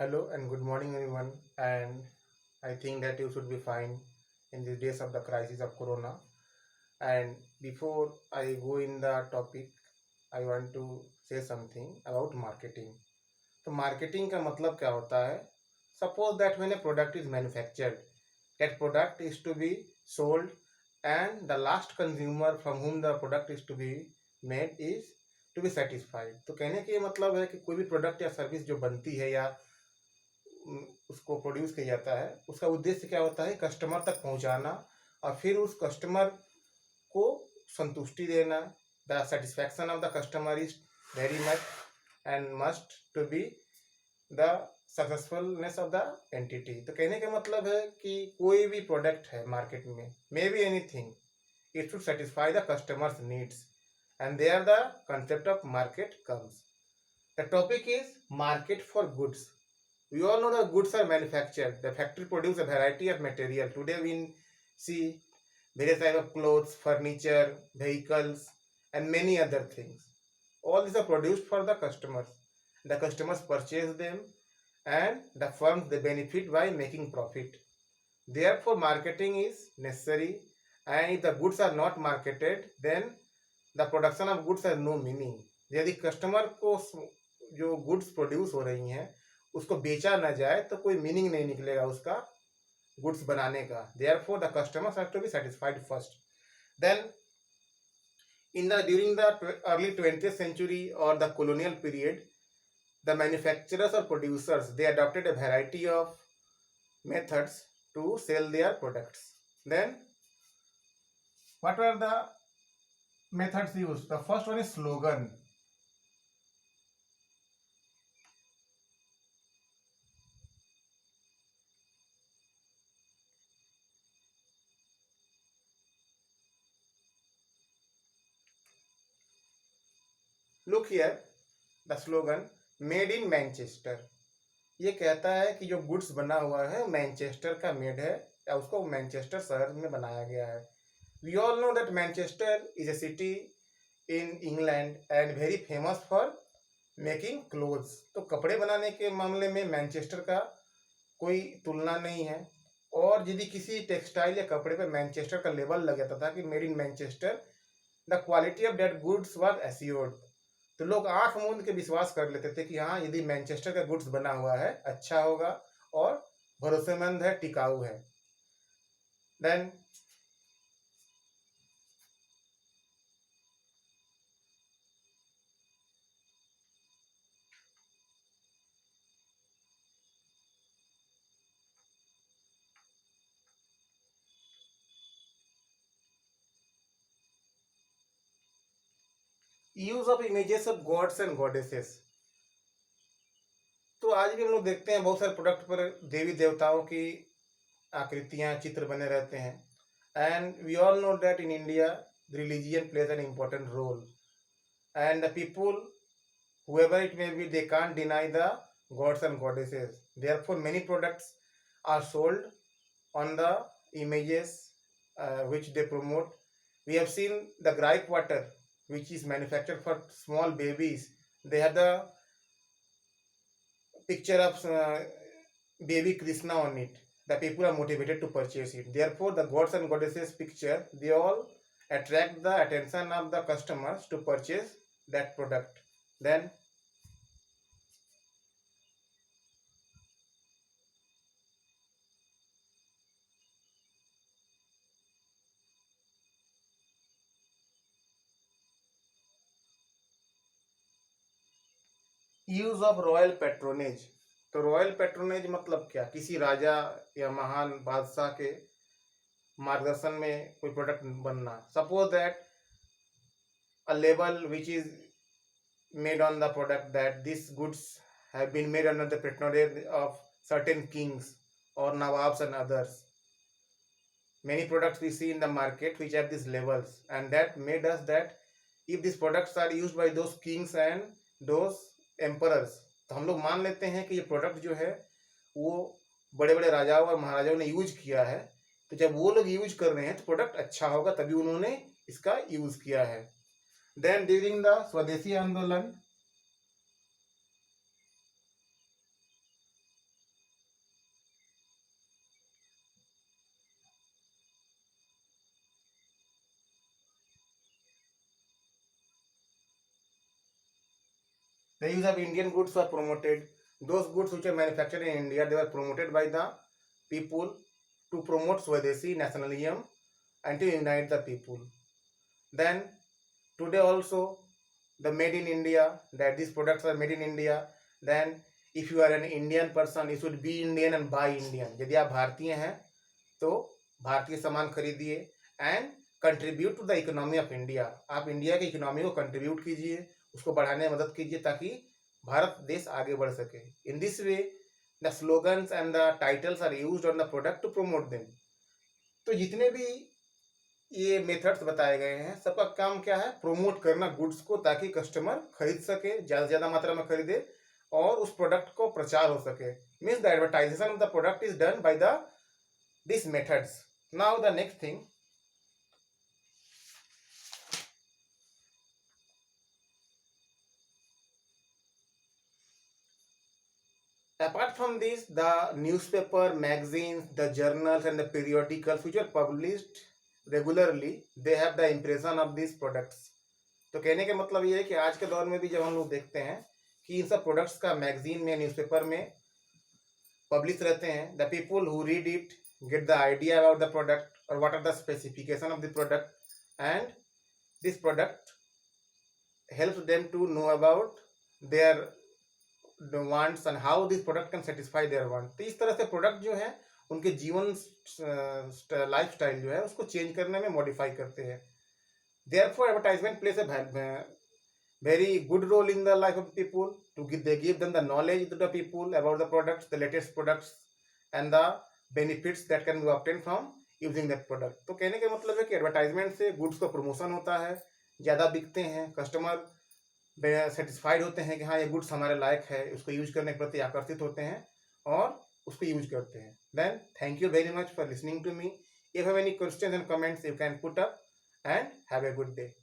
Hello and good morning, everyone. And I think that you should be fine in these days of the crisis of Corona. And before I go in the topic, I want to say something about marketing. तो marketing का मतलब क्या होता है? Suppose that when a product is manufactured, that product is to be sold, and the last consumer from whom the product is to be made is to be satisfied. तो कहने का ये मतलब है कि कोई भी प्रोडक्ट या सर्विस जो बनती है या उसको प्रोड्यूस किया जाता है, उसका उद्देश्य क्या होता है? कस्टमर तक पहुंचाना और फिर उस कस्टमर को संतुष्टि देना। The satisfaction of the customer is very much and must to be the successfulness of the entity. तो कहने का मतलब है कि कोई भी प्रोडक्ट है मार्केट में, may be anything, it should satisfy the customers needs, and there the concept of market comes. The topic is market for goods. We all know the goods are manufactured. The factory produce a variety of material. Today we see various type of clothes, furniture, vehicles, and many other things. All these are produced for the customers. The customers purchase them, and the firms they benefit by making profit. Therefore, marketing is necessary. And if the goods are not marketed, then the production of goods has no meaning. यदि customer को जो goods produce हो रही हैं उसको बेचा ना जाए तो कोई मीनिंग नहीं निकलेगा उसका गुड्स बनाने का. Therefore, the customers have to be satisfied first. Then, during the early 20th century or the colonial period, the manufacturers or producers they adopted a variety of methods to sell their products. Then, what were the methods used? The first one is slogan. Look here, the slogan made in Manchester. ये कहता है कि जो goods बना हुआ है Manchester का made है या उसको मैनचेस्टर शहर में बनाया गया है. We all know that Manchester is a city in England and very famous for making clothes. तो कपड़े बनाने के मामले में मैनचेस्टर का कोई तुलना नहीं है. और यदि किसी टेक्सटाइल या कपड़े पर मैनचेस्टर का लेबल लग जाता था कि made in Manchester, the quality of that goods was assured. तो लोग आंख मूंद के विश्वास कर लेते थे कि हाँ यदि मैनचेस्टर का गुड्स बना हुआ है अच्छा होगा और भरोसेमंद है, टिकाऊ है. Then use of images of gods and goddesses. तो आज भी हम लोग देखते हैं बहुत सारे प्रोडक्ट पर देवी देवताओं की आकृतियां चित्र बने रहते हैं. And we all know that in India religion plays an important role, and the people whoever it may be they can't deny the gods and goddesses. Therefore many products are sold on the images which they promote. We have seen the gripe water which is manufactured for small babies. They have the picture of baby Krishna on it. The people are motivated to purchase it. Therefore, the gods and goddesses picture they all attract the attention of the customers to purchase that product. Then, use of royal patronage. तो royal patronage मतलब क्या? किसी राजा या महान बादशाह के मार्गदर्शन में कोई प्रोडक्ट बनना. Suppose that a label which is made on the product that these goods have been made under the patronage of certain kings or nawabs and others. Many products we see in the market which have these labels, and that made us that if these products are used by those kings and those emperors, तो हम लोग मान लेते हैं कि ये product जो है वो बड़े बड़े राजाओं और महाराजाओं ने यूज किया है. तो जब वो लोग यूज कर रहे हैं तो प्रोडक्ट अच्छा होगा, तभी उन्होंने इसका यूज किया है. देन ड्यूरिंग द स्वदेशी आंदोलन, The use of Indian goods were promoted. Those goods which are manufactured in India, they were promoted by the people to promote Swadeshi nationalism and to unite the people. Then today also the made in India, that these products are made in India. Then if you are an Indian person, you should be Indian and buy Indian. यदि आप भारतीय हैं तो भारतीय सामान खरीदिए and contribute to the economy of India. आप India की इकोनॉमी को कंट्रीब्यूट कीजिए, उसको बढ़ाने में मदद कीजिए ताकि भारत देश आगे बढ़ सके. In this way the slogans and the titles are used on the product to promote them. तो जितने भी ये मेथड्स बताए गए हैं सबका काम क्या है? प्रमोट करना गुड्स को ताकि कस्टमर खरीद सके, ज़्यादा से ज़्यादा मात्रा में खरीदे और उस प्रोडक्ट को प्रचार हो सके. Means the advertisation of the product is done by the these methods. Now the next thing, apart from this, the newspaper, magazines, the journals and the periodicals which are published regularly, they have the impression of these products. तो कहने का मतलब ये है कि आज के दौर में भी जब हम लोग देखते हैं कि इन सब प्रोडक्ट्स का मैगजीन में, न्यूज़पेपर में पब्लिश रहते हैं, the people who read it get the idea about the product or what are the specification of the product, and this product helps them to know about their wants and how this product can satisfy their want. तो इस तरह से product जो है उनके जीवन life style जो है उसको चेंज करने में मॉडिफाई करते हैं. Therefore advertisement plays a very good role in the life of people. They give them the knowledge to the people about the products, the latest products and the benefits that can be obtain from using that product. तो कहने का मतलब है कि advertisement से goods का promotion होता है, ज़्यादा बिकते हैं, कस्टमर सेटिस्फाइड होते हैं कि हाँ ये गुड्स हमारे लायक है, उसको यूज करने के प्रति आकर्षित होते हैं और उसको यूज करते हैं. Then thank you very much for listening to me. If have any questions and comments you can put up and have a good day.